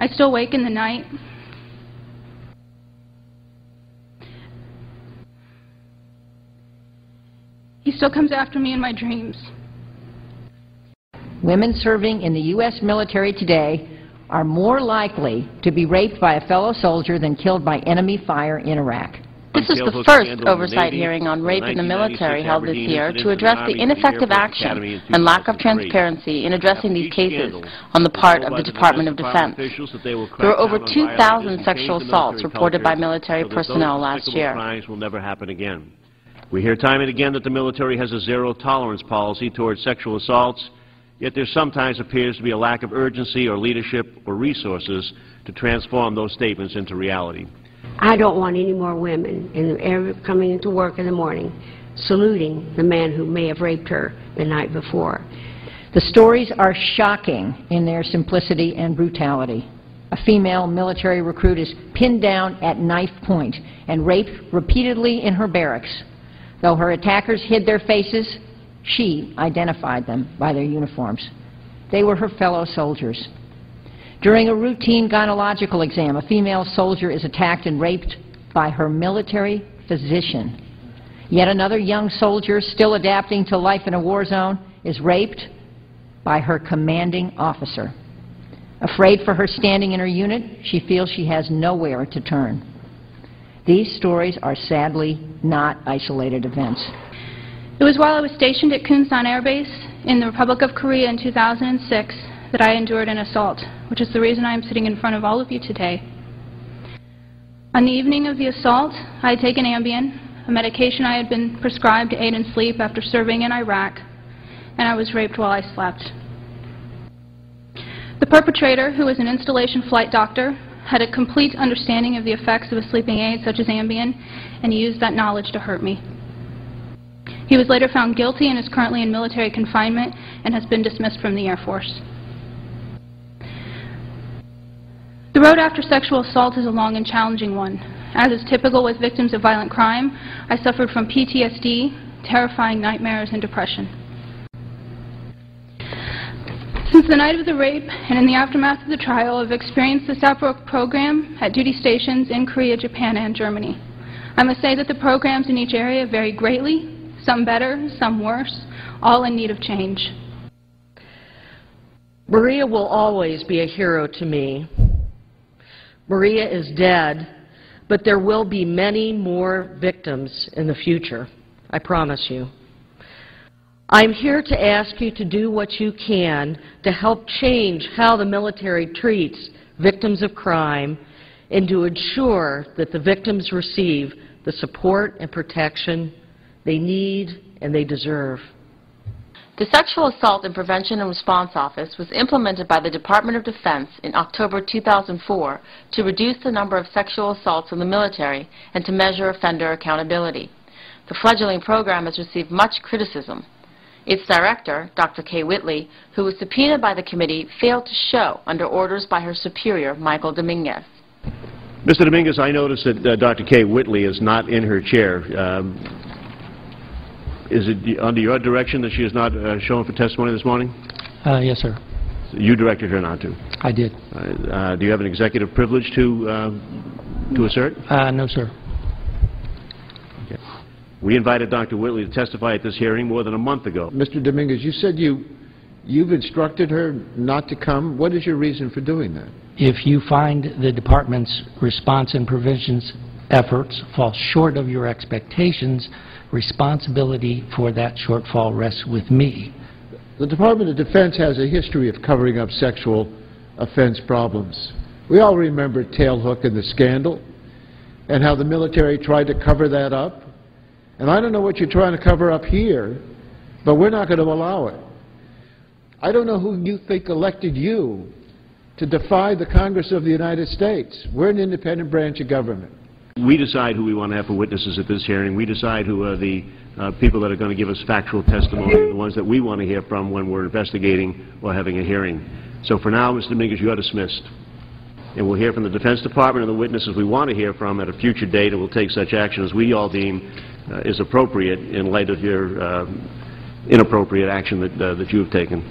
I still wake in the night. He still comes after me in my dreams. Women serving in the U.S. military today are more likely to be raped by a fellow soldier than killed by enemy fire in Iraq. This is the first oversight hearing on rape in the military held this year to address the ineffective action and lack of transparency in addressing these cases on the part of the Department of Defense. There were over 2,000 sexual assaults reported by military personnel last year. Crimes will never happen again. We hear time and again that the military has a zero-tolerance policy towards sexual assaults, yet there sometimes appears to be a lack of urgency or leadership or resources to transform those statements into reality. I don't want any more women coming into work in the morning saluting the man who may have raped her the night before. The stories are shocking in their simplicity and brutality. A female military recruit is pinned down at knife point and raped repeatedly in her barracks. Though her attackers hid their faces, she identified them by their uniforms. They were her fellow soldiers. During a routine gynecological exam, a female soldier is attacked and raped by her military physician. Yet another young soldier, still adapting to life in a war zone, is raped by her commanding officer. Afraid for her standing in her unit, she feels she has nowhere to turn. These stories are sadly not isolated events. It was while I was stationed at Kunsan Air Base in the Republic of Korea in 2006 that I endured an assault, which is the reason I am sitting in front of all of you today. On the evening of the assault, I had taken Ambien, a medication I had been prescribed to aid in sleep after serving in Iraq, and I was raped while I slept. The perpetrator, who was an installation flight doctor, had a complete understanding of the effects of a sleeping aid such as Ambien, and he used that knowledge to hurt me. He was later found guilty and is currently in military confinement and has been dismissed from the Air Force. The road after sexual assault is a long and challenging one. As is typical with victims of violent crime, I suffered from PTSD, terrifying nightmares, and depression. Since the night of the rape and in the aftermath of the trial, I've experienced the SAPRO program at duty stations in Korea, Japan, and Germany. I must say that the programs in each area vary greatly, some better, some worse, all in need of change. Maria will always be a hero to me. Maria is dead, but there will be many more victims in the future, I promise you. I'm here to ask you to do what you can to help change how the military treats victims of crime and to ensure that the victims receive the support and protection they need and they deserve. The Sexual Assault and Prevention and Response Office was implemented by the Department of Defense in October 2004 to reduce the number of sexual assaults in the military and to measure offender accountability. The fledgling program has received much criticism. Its director, Dr. Kay Whitley, who was subpoenaed by the committee, failed to show under orders by her superior, Michael Dominguez. Mr. Dominguez, I noticed that Dr. Kay Whitley is not in her chair. Is it under your direction that she is not shown for testimony this morning? Yes, sir. So you directed her not to? I did. Do you have an executive privilege to assert? No, sir. Okay. We invited Dr. Whitley to testify at this hearing more than a month ago. Mr. Dominguez, you said you've instructed her not to come. What is your reason for doing that? If you find the department's response and prevention efforts fall short of your expectations, responsibility for that shortfall rests with me. The Department of Defense has a history of covering up sexual offense problems. We all remember Tailhook and the scandal and how the military tried to cover that up. And I don't know what you're trying to cover up here, but we're not going to allow it. I don't know who you think elected you to defy the Congress of the United States. We're an independent branch of government. We decide who we want to have for witnesses at this hearing. We decide who are the people that are going to give us factual testimony, the ones that we want to hear from when we're investigating or having a hearing. So for now, Mr. Dominguez, you are dismissed. And we'll hear from the Defense Department and the witnesses we want to hear from at a future date, and we'll take such action as we all deem is appropriate in light of your inappropriate action that you have taken.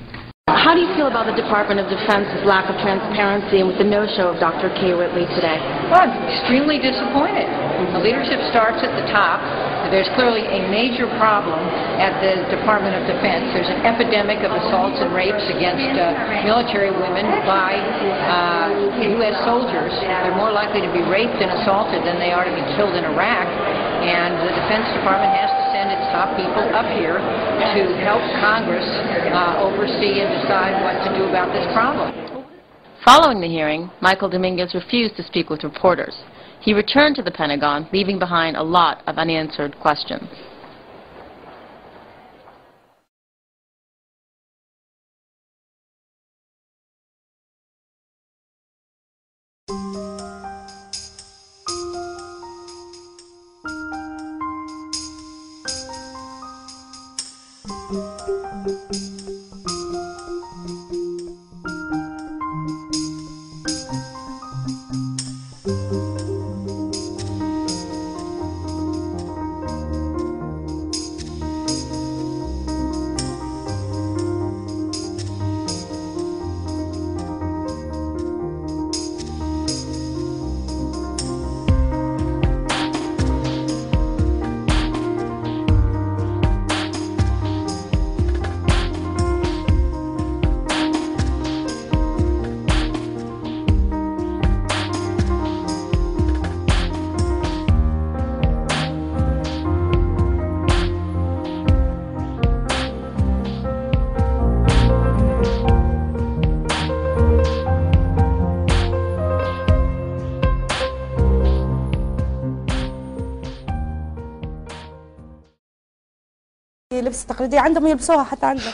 How do you feel about the Department of Defense's lack of transparency and with the no-show of Dr. Kay Whitley today? Well, I'm extremely disappointed. The leadership starts at the top. There's clearly a major problem at the Department of Defense. There's an epidemic of assaults and rapes against military women by U.S. soldiers. They're more likely to be raped and assaulted than they are to be killed in Iraq. And the Defense Department has to send its top people up here to help Congress oversee and decide what to do about this problem. Following the hearing, Michael Dominguez refused to speak with reporters. He returned to the Pentagon, leaving behind a lot of unanswered questions.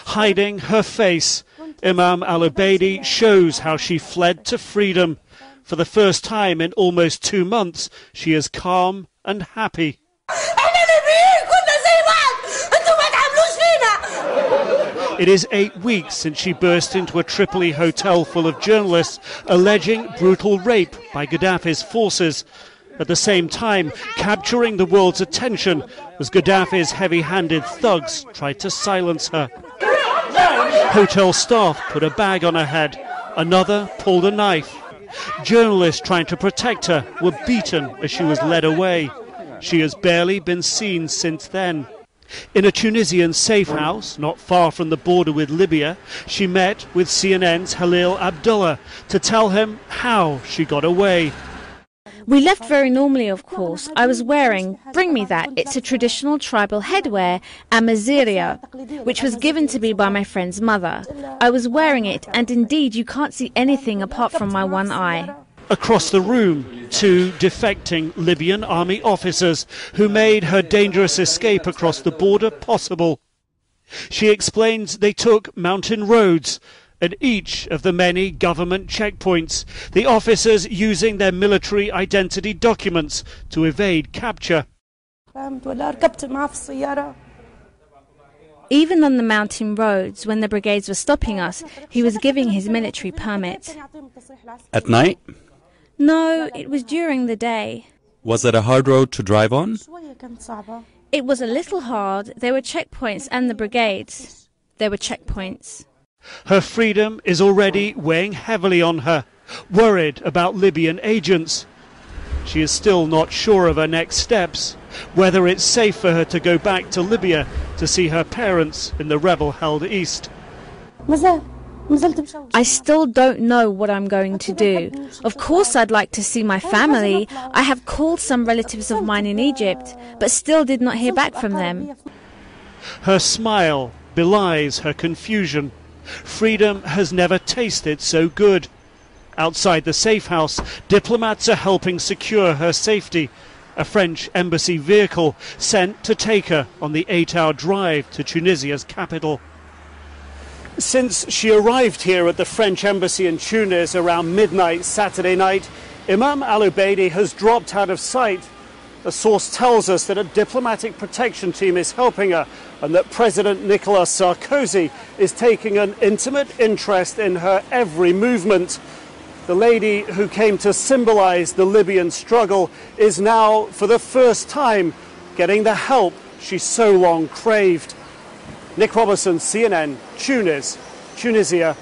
Hiding her face, Imam al-Obeidi shows how she fled to freedom. For the first time in almost 2 months, she is calm and happy. It is 8 weeks since she burst into a Tripoli hotel full of journalists alleging brutal rape by Gaddafi's forces. At the same time, capturing the world's attention as Gaddafi's heavy-handed thugs tried to silence her. Hotel staff put a bag on her head. Another pulled a knife. Journalists trying to protect her were beaten as she was led away. She has barely been seen since then. In a Tunisian safe house, not far from the border with Libya, she met with CNN's Halil Abdullah to tell him how she got away. We left very normally, of course. I was wearing, bring me that, it's a traditional tribal headwear, a maziria, which was given to me by my friend's mother. I was wearing it, and indeed you can't see anything apart from my one eye. Across the room, 2 defecting Libyan army officers who made her dangerous escape across the border possible. She explains they took mountain roads at each of the many government checkpoints, the officers using their military identity documents to evade capture. Even on the mountain roads, when the brigades were stopping us, he was giving his military permit. At night? No, it was during the day. Was it a hard road to drive on? It was a little hard. There were checkpoints and the brigades. There were checkpoints. Her freedom is already weighing heavily on her, worried about Libyan agents. She is still not sure of her next steps, whether it's safe for her to go back to Libya to see her parents in the rebel-held east. I still don't know what I'm going to do. Of course I'd like to see my family. I have called some relatives of mine in Egypt, but still did not hear back from them. Her smile belies her confusion. Freedom has never tasted so good. Outside the safe house, diplomats are helping secure her safety. A French embassy vehicle sent to take her on the 8-hour drive to Tunisia's capital. Since she arrived here at the French embassy in Tunis around midnight Saturday night, Imam al-Obeidi has dropped out of sight. A source tells us that a diplomatic protection team is helping her and that President Nicolas Sarkozy is taking an intimate interest in her every movement. The lady who came to symbolize the Libyan struggle is now, for the first time, getting the help she so long craved. Nick Robertson, CNN, Tunis. Tunisia.